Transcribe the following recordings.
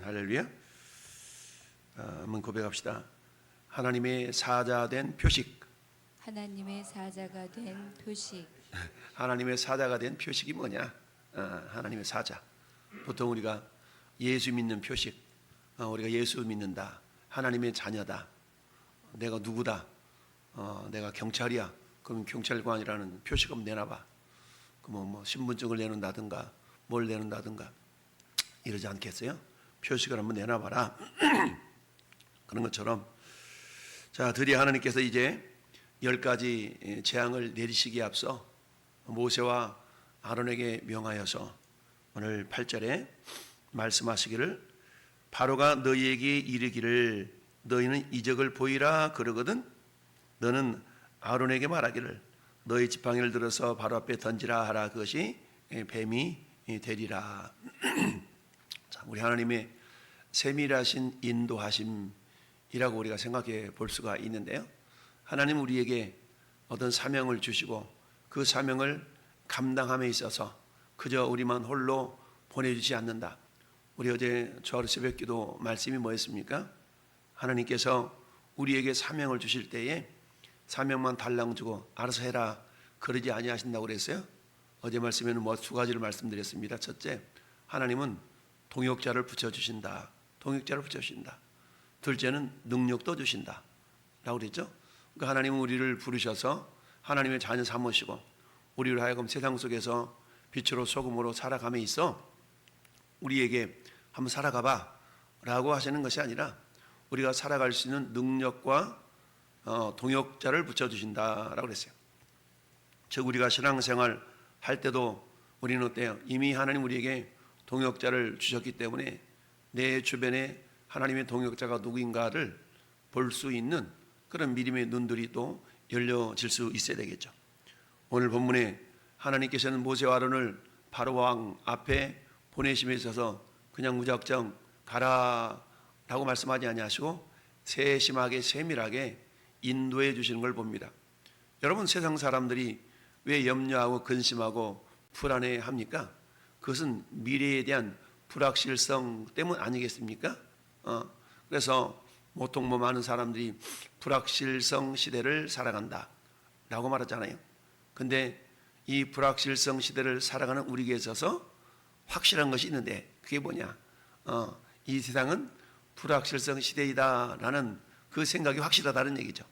할렐루야. 한번 고백합시다. 하나님의 사자된 표식. 하나님의 사자가 된 표식. 하나님의 사자가 된 표식이 뭐냐? 하나님의 사자. 보통 우리가 예수 믿는 표식, 우리가 예수 믿는다, 하나님의 자녀다, 내가 누구다, 내가 경찰이야, 그럼 경찰관이라는 표식 한번 내놔봐. 뭐 신분증을 내놓는다든가 뭘 내놓는다든가 이러지 않겠어요? 표식을 한번 내놔봐라. 그런 것처럼, 자, 드디어 하나님께서 이제 10가지 재앙을 내리시기에 앞서 모세와 아론에게 명하여서 오늘 8절에 말씀하시기를, 바로가 너희에게 이르기를 너희는 이적을 보이라 그러거든 너는 아론에게 말하기를 너희 지팡이를 들어서 바로 앞에 던지라 하라. 그것이 뱀이 되리라. 자, 우리 하나님의 세밀하신 인도하심이라고 우리가 생각해 볼 수가 있는데요, 하나님 우리에게 어떤 사명을 주시고 그 사명을 감당함에 있어서 그저 우리만 홀로 보내주지 않는다. 우리 어제 주하루 새벽기도 말씀이 뭐였습니까? 하나님께서 우리에게 사명을 주실 때에 사명만 달랑 주고 알아서 해라 그러지 아니하신다고 그랬어요. 어제 말씀에는 두 가지를 말씀드렸습니다. 첫째, 하나님은 동역자를 붙여주신다. 동역자를 붙여주신다. 둘째는 능력도 주신다 라고 그랬죠. 그러니까 하나님은 우리를 부르셔서 하나님의 자녀 삼으시고 우리를 하여금 세상 속에서 빛으로 소금으로 살아감에 있어 우리에게 한번 살아가봐 라고 하시는 것이 아니라 우리가 살아갈 수 있는 능력과 동역자를 붙여주신다라고 그랬어요. 즉 우리가 신앙생활 할 때도 우리는 어때요? 이미 하나님 우리에게 동역자를 주셨기 때문에 내 주변에 하나님의 동역자가 누구인가를 볼 수 있는 그런 믿음의 눈들이 또 열려질 수 있어야 되겠죠. 오늘 본문에 하나님께서는 모세와 아론을 바로 왕 앞에 보내심에 있어서 그냥 무작정 가라 라고 말씀하지 아니하시고 세심하게 세밀하게 인도해 주시는 걸 봅니다. 여러분, 세상 사람들이 왜 염려하고 근심하고 불안해합니까? 그것은 미래에 대한 불확실성 때문 아니겠습니까? 그래서 보통 많은 사람들이 불확실성 시대를 살아간다 라고 말하잖아요. 근데 이 불확실성 시대를 살아가는 우리에게 있어서 확실한 것이 있는데 그게 뭐냐? 이 세상은 불확실성 시대이다 라는 그 생각이 확실하다는 얘기죠.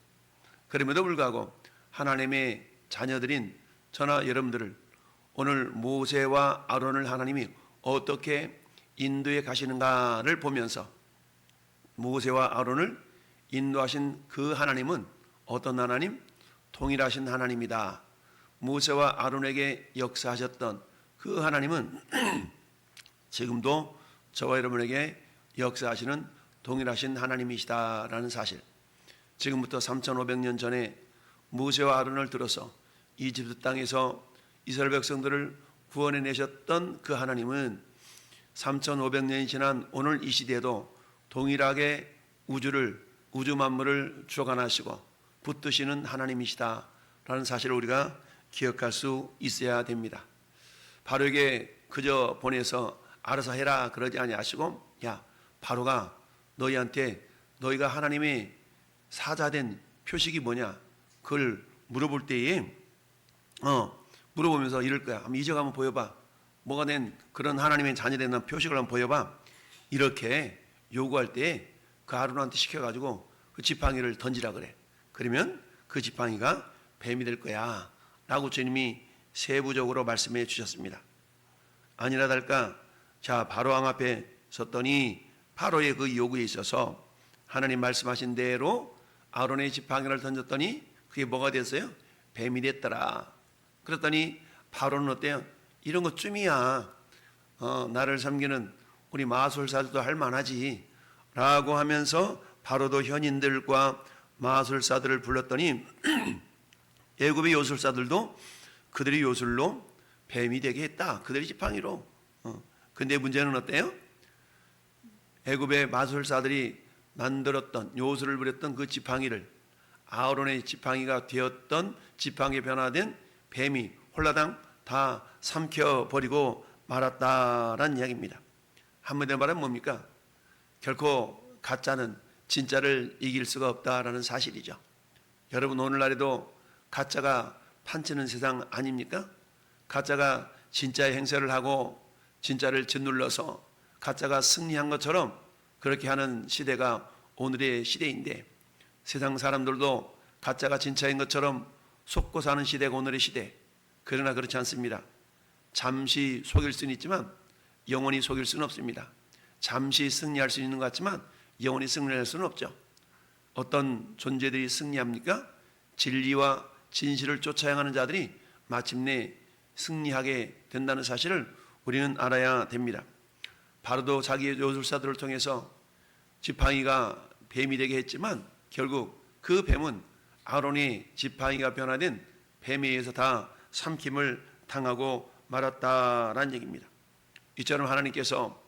그럼에도 불구하고 하나님의 자녀들인 저나 여러분들을 오늘 모세와 아론을 하나님이 어떻게 인도해 가시는가를 보면서 모세와 아론을 인도하신 그 하나님은 어떤 하나님? 동일하신 하나님이다. 모세와 아론에게 역사하셨던 그 하나님은 지금도 저와 여러분에게 역사하시는 동일하신 하나님이시다라는 사실, 지금부터 3500년 전에 모세와 아론을 들어서 이집트 땅에서 이스라엘 백성들을 구원해 내셨던 그 하나님은 3500년이 지난 오늘 이 시대에도 동일하게 우주 만물을 주관하시고 붙드시는 하나님이시다라는 사실을 우리가 기억할 수 있어야 됩니다. 바로에게 그저 보내서 알아서 해라 그러지 아니하시고, 야, 바로가 너희한테 너희가 하나님의 사자된 표식이 뭐냐 그걸 물어볼 때에 물어보면서 이럴 거야. 한번 이적 한번 보여봐. 뭐가 된 그런 하나님의 자녀된 표식을 한번 보여봐. 이렇게 요구할 때 그 아론한테 시켜가지고 그 지팡이를 던지라 그래. 그러면 그 지팡이가 뱀이 될 거야 라고 주님이 세부적으로 말씀해 주셨습니다. 아니나 다를까, 자, 바로 왕 앞에 섰더니 바로의 그 요구에 있어서 하나님 말씀하신 대로 아론의 지팡이를 던졌더니 그게 뭐가 됐어요? 뱀이 됐더라. 그랬더니 바로는 어때요? 이런 것쯤이야 나를 섬기는 우리 마술사들도 할 만하지 라고 하면서 바로도 현인들과 마술사들을 불렀더니 애굽의 요술사들도 그들의 요술로 뱀이 되게 했다. 그들의 지팡이로. 근데 문제는 어때요? 애굽의 마술사들이 만들었던 요술을 부렸던 그 지팡이를 아론의 지팡이가 되었던 지팡이에 변화된 뱀이 홀라당 다 삼켜버리고 말았다라는 이야기입니다. 한마디로 말하면 뭡니까? 결코 가짜는 진짜를 이길 수가 없다라는 사실이죠. 여러분, 오늘날에도 가짜가 판치는 세상 아닙니까? 가짜가 진짜의 행세를 하고 진짜를 짓눌러서 가짜가 승리한 것처럼 그렇게 하는 시대가 오늘의 시대인데, 세상 사람들도 가짜가 진짜인 것처럼 속고 사는 시대가 오늘의 시대. 그러나 그렇지 않습니다. 잠시 속일 수는 있지만 영원히 속일 수는 없습니다. 잠시 승리할 수 있는 것 같지만 영원히 승리할 수는 없죠. 어떤 존재들이 승리합니까? 진리와 진실을 쫓아 향하는 자들이 마침내 승리하게 된다는 사실을 우리는 알아야 됩니다. 바로도 자기의 요술사들을 통해서 지팡이가 뱀이 되게 했지만 결국 그 뱀은 아론의 지팡이가 변화된 뱀에 의해서 다 삼킴을 당하고 말았다라는 얘기입니다. 이처럼 하나님께서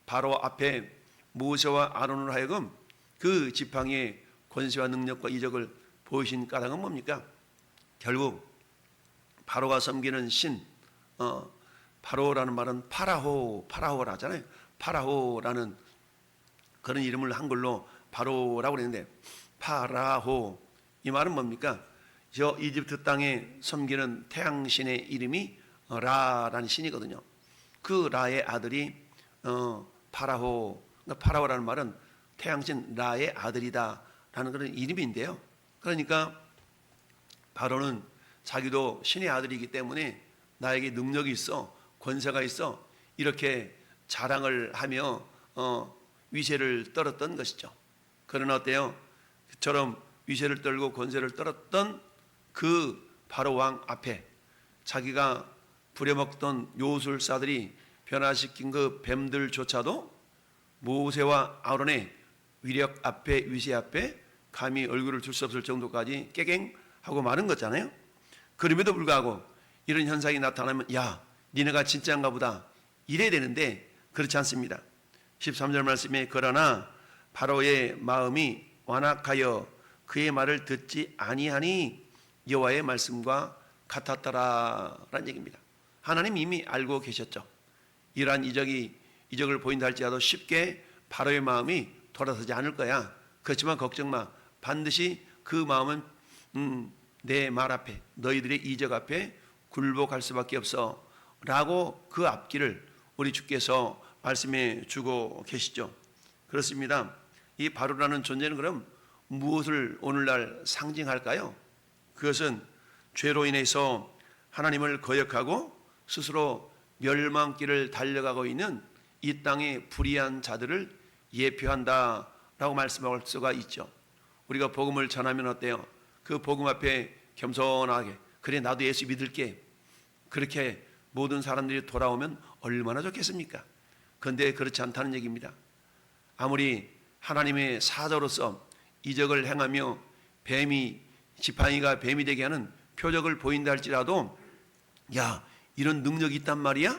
바로 앞에 모세와 아론으로 하여금 그 지팡이의 권세와 능력과 이적을 보이신 까닭은 뭡니까? 결국 바로가 섬기는 신, 바로라는 말은 파라호라 하잖아요. 파라호라는 그런 이름을 한글로 바로라고 그랬는데, 파라호, 이 말은 뭡니까? 저 이집트 땅에 섬기는 태양신의 이름이 라라는 신이거든요. 그 라의 아들이 파라호, 그러니까 파라호라는 말은 태양신 라의 아들이다라는 그런 이름인데요. 그러니까 바로는 자기도 신의 아들이기 때문에 나에게 능력이 있어, 권세가 있어, 이렇게 자랑을 하며 위세를 떨었던 것이죠. 그러나 어때요? 그처럼 위세를 떨고 권세를 떨었던 그 바로 왕 앞에 자기가 부려먹던 요술사들이 변화시킨 그 뱀들조차도 모세와 아론의 위력 앞에, 위세 앞에 감히 얼굴을 줄 수 없을 정도까지 깨갱하고 마는 거잖아요. 그럼에도 불구하고 이런 현상이 나타나면 야, 니네가 진짜인가 보다 이래야 되는데 그렇지 않습니다. 13절 말씀에 그러나 바로의 마음이 완악하여 그의 말을 듣지 아니하니 여호와의 말씀과 같았더라라는 얘기입니다. 하나님 이미 알고 계셨죠. 이러한 이적을 보인다 할지라도 쉽게 바로의 마음이 돌아서지 않을 거야. 그렇지만 걱정 마. 반드시 그 마음은 내 말 앞에, 너희들의 이적 앞에 굴복할 수밖에 없어 라고 그 앞길을 우리 주께서 말씀해 주고 계시죠. 그렇습니다. 이 바로라는 존재는 그럼 무엇을 오늘날 상징할까요? 그것은 죄로 인해서 하나님을 거역하고 스스로 멸망길을 달려가고 있는 이 땅의 불의한 자들을 예표한다라고 말씀할 수가 있죠. 우리가 복음을 전하면 어때요? 그 복음 앞에 겸손하게 그래 나도 예수 믿을게, 그렇게 모든 사람들이 돌아오면 얼마나 좋겠습니까? 그런데 그렇지 않다는 얘기입니다. 아무리 하나님의 사자로서 이적을 행하며 지팡이가 뱀이 되게 하는 표적을 보인다 할지라도 야, 이런 능력이 있단 말이야?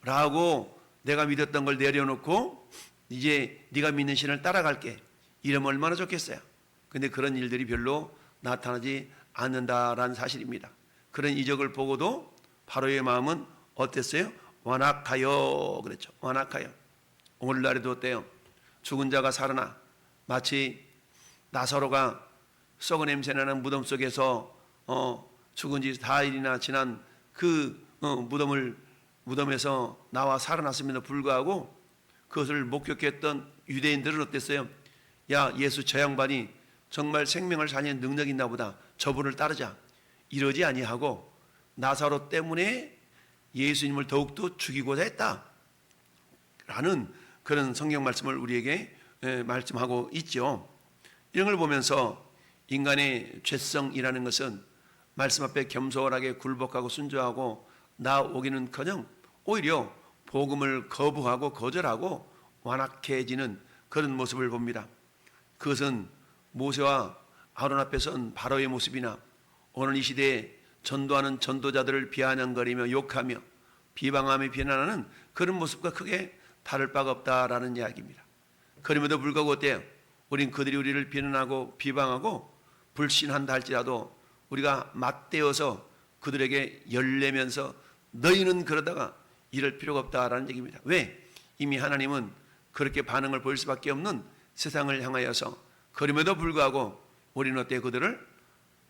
라고 내가 믿었던 걸 내려놓고 이제 네가 믿는 신을 따라갈게, 이러면 얼마나 좋겠어요. 근데 그런 일들이 별로 나타나지 않는다라는 사실입니다. 그런 이적을 보고도 바로의 마음은 어땠어요? 완악하여 그랬죠. 완악하여. 오늘날에도 어때요? 죽은 자가 살아나 마치 나사로가 썩은 냄새나는 무덤 속에서 죽은 지 4일이나 지난 그 무덤에서 나와 살아났음에도 불구하고 그것을 목격했던 유대인들은 어땠어요? 야, 예수 저 양반이 정말 생명을 살리는 능력이 있나 보다, 저분을 따르자, 이러지 아니하고 나사로 때문에 예수님을 더욱더 죽이고자 했다 라는 그런 성경 말씀을 우리에게 말씀하고 있죠. 이런 걸 보면서 인간의 죄성이라는 것은 말씀 앞에 겸손하게 굴복하고 순종하고 나오기는커녕 오히려 복음을 거부하고 거절하고 완악해지는 그런 모습을 봅니다. 그것은 모세와 아론 앞에 선 바로의 모습이나 오늘 이 시대에 전도하는 전도자들을 비아냥거리며 욕하며 비방하며 비난하는 그런 모습과 크게 다를 바가 없다라는 이야기입니다. 그럼에도 불구하고 어때요? 우린 그들이 우리를 비난하고 비방하고 불신한다 할지라도 우리가 맞대어서 그들에게 열내면서 너희는 그러다가 이럴 필요가 없다라는 얘기입니다. 왜? 이미 하나님은 그렇게 반응을 보일 수밖에 없는 세상을 향하여서, 그럼에도 불구하고 우리는 어때? 그들을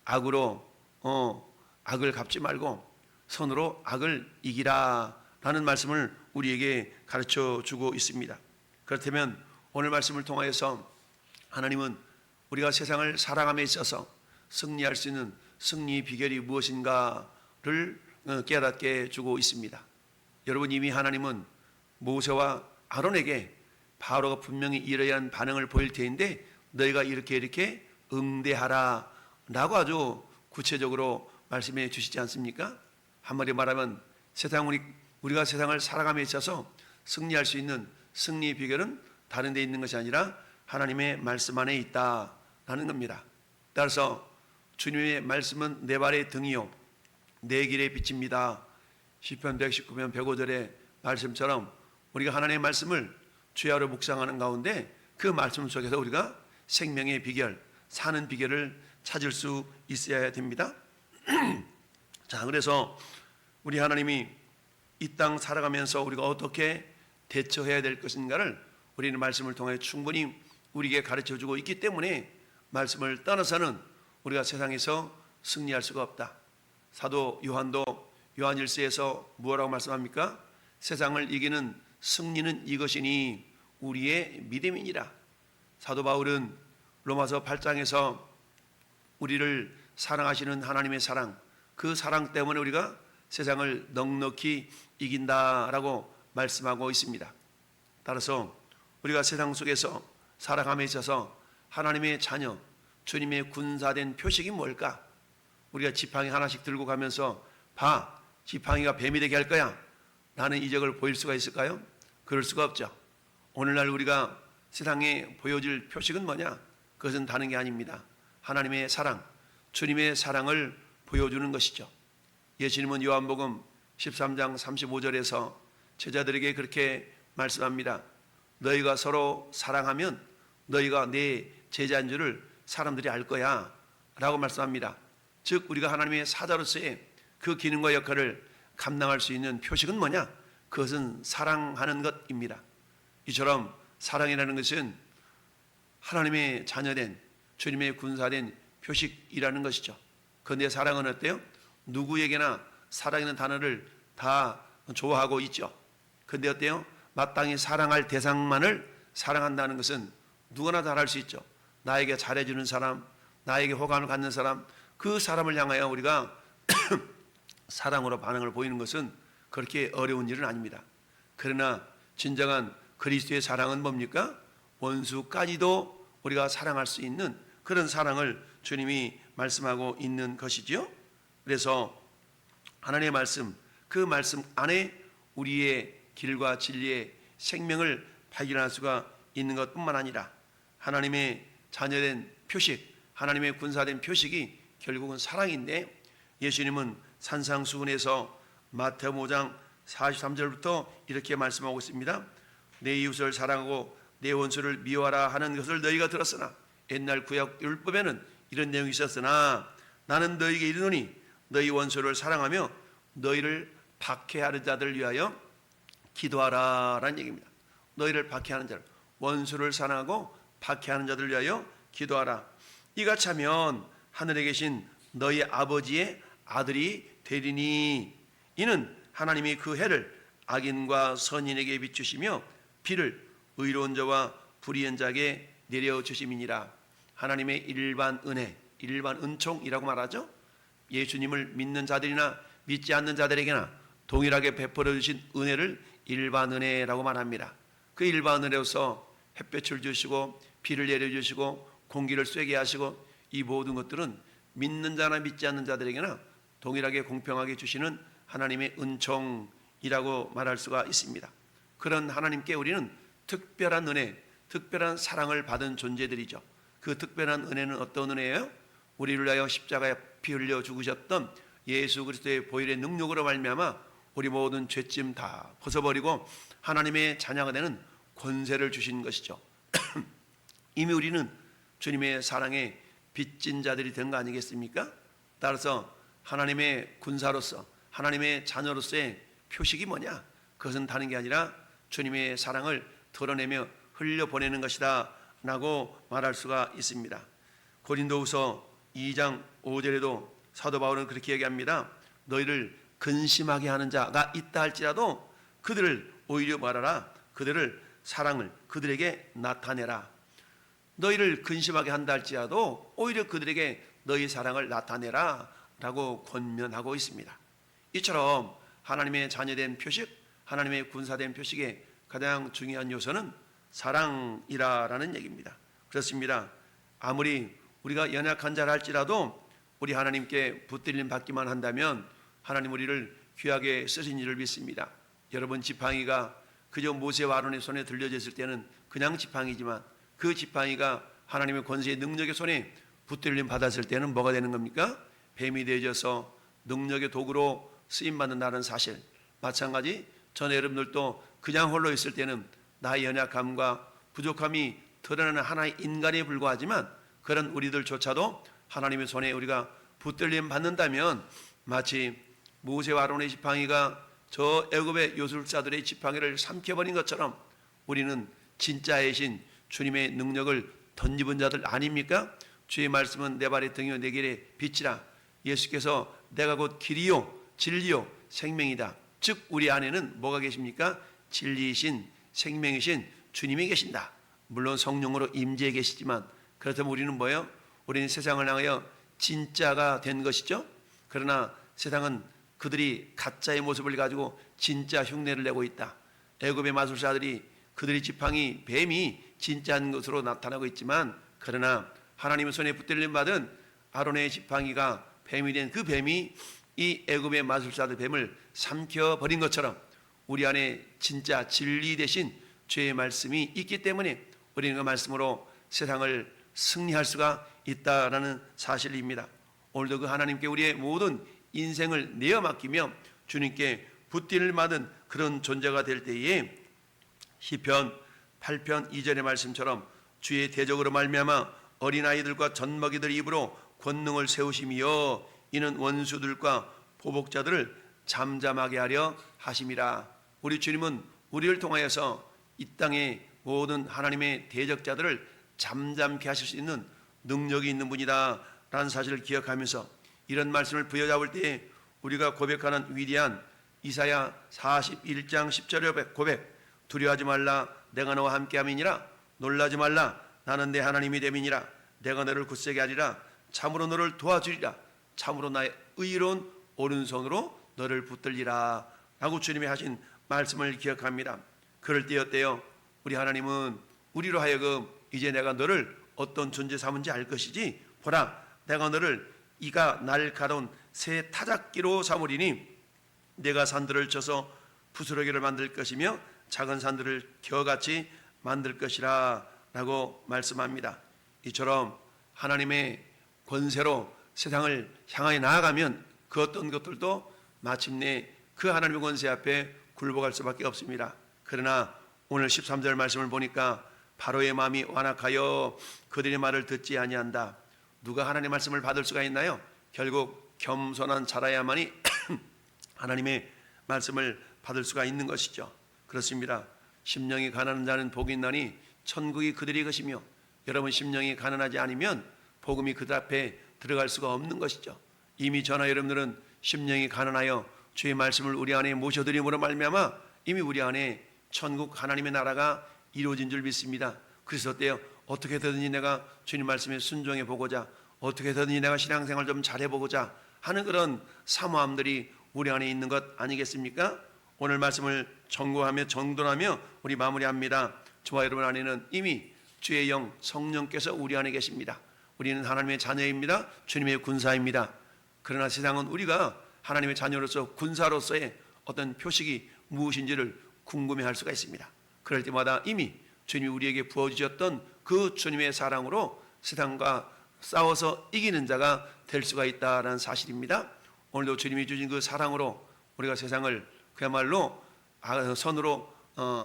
악으로 악을 갚지 말고 선으로 악을 이기라 라는 말씀을 우리에게 가르쳐 주고 있습니다. 그렇다면 오늘 말씀을 통하여서 하나님은 우리가 세상을 사랑함에 있어서 승리할 수 있는 승리 비결이 무엇인가를 깨닫게 주고 있습니다. 여러분, 이미 하나님은 모세와 아론에게 바로가 분명히 이러한 반응을 보일 테인데 너희가 이렇게 응대하라 라고 아주 구체적으로 말씀해 주시지 않습니까? 한마디로 말하면 우리가 세상을 살아감에 있어서 승리할 수 있는 승리 비결은 다른 데 있는 것이 아니라 하나님의 말씀 안에 있다라는 겁니다. 따라서 주님의 말씀은 내 발의 등이요 내 길의 빛입니다. 시편 119편 105절의 말씀처럼 우리가 하나님의 말씀을 주야로 묵상하는 가운데 그 말씀 속에서 우리가 생명의 비결, 사는 비결을 찾을 수 있어야 됩니다. 자, 그래서 우리 하나님이 이 땅 살아가면서 우리가 어떻게 대처해야 될 것인가를 우리는 말씀을 통해 충분히 우리에게 가르쳐주고 있기 때문에 말씀을 떠나서는 우리가 세상에서 승리할 수가 없다. 사도 요한도 요한일서에서 무엇라고 말씀합니까? 세상을 이기는 승리는 이것이니 우리의 믿음이니라. 사도 바울은 로마서 8장에서 우리를 사랑하시는 하나님의 사랑, 그 사랑 때문에 우리가 세상을 넉넉히 이긴다라고 말씀하고 있습니다. 따라서 우리가 세상 속에서 살아감에 있어서 하나님의 자녀, 주님의 군사된 표식이 뭘까? 우리가 지팡이 하나씩 들고 가면서 봐, 지팡이가 뱀이 되게 할 거야 라는 이적을 보일 수가 있을까요? 그럴 수가 없죠. 오늘날 우리가 세상에 보여줄 표식은 뭐냐? 그것은 다른 게 아닙니다. 하나님의 사랑, 주님의 사랑을 보여주는 것이죠. 예수님은 요한복음 13장 35절에서 제자들에게 그렇게 말씀합니다. 너희가 서로 사랑하면 너희가 내 제자인 줄을 사람들이 알 거야 라고 말씀합니다. 즉 우리가 하나님의 사자로서의 그 기능과 역할을 감당할 수 있는 표식은 뭐냐? 그것은 사랑하는 것입니다. 이처럼 사랑이라는 것은 하나님의 자녀된 주님의 군사된 표식이라는 것이죠. 그런데 사랑은 어때요? 누구에게나 사랑이라는 단어를 다 좋아하고 있죠. 그런데 어때요? 마땅히 사랑할 대상만을 사랑한다는 것은 누구나 다 할 수 있죠. 나에게 잘해주는 사람, 나에게 호감을 갖는 사람, 그 사람을 향하여 우리가 사랑으로 반응을 보이는 것은 그렇게 어려운 일은 아닙니다. 그러나 진정한 그리스도의 사랑은 뭡니까? 원수까지도 우리가 사랑할 수 있는 그런 사랑을 주님이 말씀하고 있는 것이죠. 그래서 하나님의 말씀, 그 말씀 안에 우리의 길과 진리의 생명을 발견할 수가 있는 것뿐만 아니라 하나님의 자녀된 표식, 하나님의 군사된 표식이 결국은 사랑인데 예수님은 산상수훈에서 마태복음 5장 43절부터 이렇게 말씀하고 있습니다. 내 이웃을 사랑하고 내 원수를 미워하라 하는 것을 너희가 들었으나 옛날 구약 율법에는 이런 내용이 있었으나 나는 너희에게 이르노니 너희 원수를 사랑하며 너희를 박해하는 자들을 위하여 기도하라 라는 얘기입니다. 너희를 박해하는 자들, 원수를 사랑하고 박해하는 자들을 위하여 기도하라. 이같이 하면 하늘에 계신 너희 아버지의 아들이 되리니 이는 하나님이 그 해를 악인과 선인에게 비추시며 비를 의로운 자와 불의한 자에게 내려주심이니라. 하나님의 일반 은혜, 일반 은총이라고 말하죠. 예수님을 믿는 자들이나 믿지 않는 자들에게나 동일하게 베풀어 주신 은혜를 일반 은혜라고 말합니다. 그 일반 은혜로서 햇볕을 주시고 비를 내려주시고 공기를 쐬게 하시고 이 모든 것들은 믿는 자나 믿지 않는 자들에게나 동일하게 공평하게 주시는 하나님의 은총이라고 말할 수가 있습니다. 그런 하나님께 우리는 특별한 은혜, 특별한 사랑을 받은 존재들이죠. 그 특별한 은혜는 어떤 은혜예요? 우리를 위하여 십자가에 피 흘려 죽으셨던 예수 그리스도의 보혈의 능력으로 말미암아 우리 모든 죄짐 다 벗어버리고 하나님의 자녀가 되는 권세를 주신 것이죠. 이미 우리는 주님의 사랑에 빚진 자들이 된 거 아니겠습니까? 따라서 하나님의 군사로서 하나님의 자녀로서의 표식이 뭐냐? 그것은 다른 게 아니라 주님의 사랑을 털어내며 흘려보내는 것이다 라고 말할 수가 있습니다. 고린도후서 2장 5절에도 사도 바울은 그렇게 얘기합니다. 너희를 근심하게 하는 자가 있다 할지라도 그들을 오히려 말하라. 그들을 사랑을 그들에게 나타내라. 너희를 근심하게 한다 할지라도 오히려 그들에게 너희 사랑을 나타내라 라고 권면하고 있습니다. 이처럼 하나님의 자녀된 표식, 하나님의 군사된 표식의 가장 중요한 요소는 사랑이라는 얘기입니다. 그렇습니다. 아무리 우리가 연약한 자라 할지라도 우리 하나님께 붙들림 받기만 한다면 하나님 우리를 귀하게 쓰신 일을 믿습니다. 여러분, 지팡이가 그저 모세와 아론의 손에 들려져 있을 때는 그냥 지팡이지만 그 지팡이가 하나님의 권세의 능력의 손에 붙들림 받았을 때는 뭐가 되는 겁니까? 뱀이 되어져서 능력의 도구로 쓰임받는다는 사실. 마찬가지 전에 여러분들도 그냥 홀로 있을 때는 나의 연약함과 부족함이 드러나는 하나의 인간에 불과하지만 그런 우리들조차도 하나님의 손에 우리가 붙들림 받는다면 마치 모세와 아론의 지팡이가 저 애굽의 요술사들의 지팡이를 삼켜버린 것처럼 우리는 진짜의 신 주님의 능력을 덧입은 자들 아닙니까? 주의 말씀은 내 발의 등이요 내 길의 빛이라. 예수께서 내가 곧 길이요 진리요 생명이다. 즉 우리 안에는 뭐가 계십니까? 진리이신 생명이신 주님이 계신다. 물론 성령으로 임재해 계시지만 그렇다면 우리는 뭐예요? 우리는 세상을 향하여 진짜가 된 것이죠. 그러나 세상은 그들이 가짜의 모습을 가지고 진짜 흉내를 내고 있다. 애굽의 마술사들이 그들의 지팡이 뱀이 진짜인 것으로 나타나고 있지만 그러나 하나님의 손에 붙들림 받은 아론의 지팡이가 뱀이 된 그 뱀이 이 애굽의 마술사들 뱀을 삼켜버린 것처럼 우리 안에 진짜 진리 대신 죄의 말씀이 있기 때문에 우리는 그 말씀으로 세상을 승리할 수가 있다라는 사실입니다. 오늘도 그 하나님께 우리의 모든 인생을 내어 맡기며 주님께 붙들림을 받은 그런 존재가 될 때에 시편 8편 2절의 말씀처럼 주의 대적으로 말미암아 어린아이들과 젖먹이들 입으로 권능을 세우심이여 이는 원수들과 보복자들을 잠잠하게 하려 하심이라. 우리 주님은 우리를 통하여서 이 땅의 모든 하나님의 대적자들을 잠잠케 하실 수 있는 능력이 있는 분이다 라는 사실을 기억하면서 이런 말씀을 부여잡을 때에 우리가 고백하는 위대한 이사야 41장 10절의 고백, 두려워하지 말라 내가 너와 함께함이니라. 놀라지 말라 나는 내 하나님이 됨이니라. 내가 너를 굳세게 하리라. 참으로 너를 도와주리라. 참으로 나의 의로운 오른손으로 너를 붙들리라 라고 주님이 하신 말씀을 기억합니다. 그럴 때였대요. 우리 하나님은 우리로 하여금 이제 내가 너를 어떤 존재 삼은지 알 것이지 보라 내가 너를 이가 날 가려운 새 타작기로 삼으리니 내가 산들을 쳐서 부스러기를 만들 것이며 작은 산들을 겨같이 만들 것이라 라고 말씀합니다. 이처럼 하나님의 권세로 세상을 향하여 나아가면 그 어떤 것들도 마침내 그 하나님의 권세 앞에 굴복할 수밖에 없습니다. 그러나 오늘 13절 말씀을 보니까 바로의 마음이 완악하여 그들의 말을 듣지 아니한다. 누가 하나님의 말씀을 받을 수가 있나요? 결국 겸손한 자라야만이 하나님의 말씀을 받을 수가 있는 것이죠. 그렇습니다. 심령이 가난한 자는 복이 있나니 천국이 그들의 것이며 여러분 심령이 가난하지 않으면 복음이 그들 앞에 들어갈 수가 없는 것이죠. 이미 저나 여러분들은 심령이 가난하여 주의 말씀을 우리 안에 모셔드림으로 말미암아 이미 우리 안에 천국 하나님의 나라가 이루어진 줄 믿습니다. 그래서 어때요? 어떻게 되든지 내가 주님 말씀에 순종해 보고자 어떻게 되든지 내가 신앙생활 좀 잘해보고자 하는 그런 사모함들이 우리 안에 있는 것 아니겠습니까? 오늘 말씀을 청구하며 정돈하며 우리 마무리합니다. 저와 여러분 안에는 이미 주의 영 성령께서 우리 안에 계십니다. 우리는 하나님의 자녀입니다. 주님의 군사입니다. 그러나 세상은 우리가 하나님의 자녀로서 군사로서의 어떤 표식이 무엇인지를 궁금해할 수가 있습니다. 그럴 때마다 이미 주님이 우리에게 부어주셨던 그 주님의 사랑으로 세상과 싸워서 이기는 자가 될 수가 있다는 사실입니다. 오늘도 주님이 주신 그 사랑으로 우리가 세상을 그야말로 선으로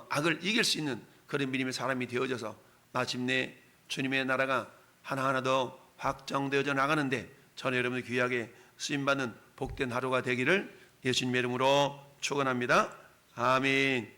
악을 이길 수 있는 그런 믿음의 사람이 되어져서 마침내 주님의 나라가 하나하나 더 확정되어져 나가는데 저는 여러분들 귀하게 쓰임받는 복된 하루가 되기를 예수님의 이름으로 축원합니다. 아멘.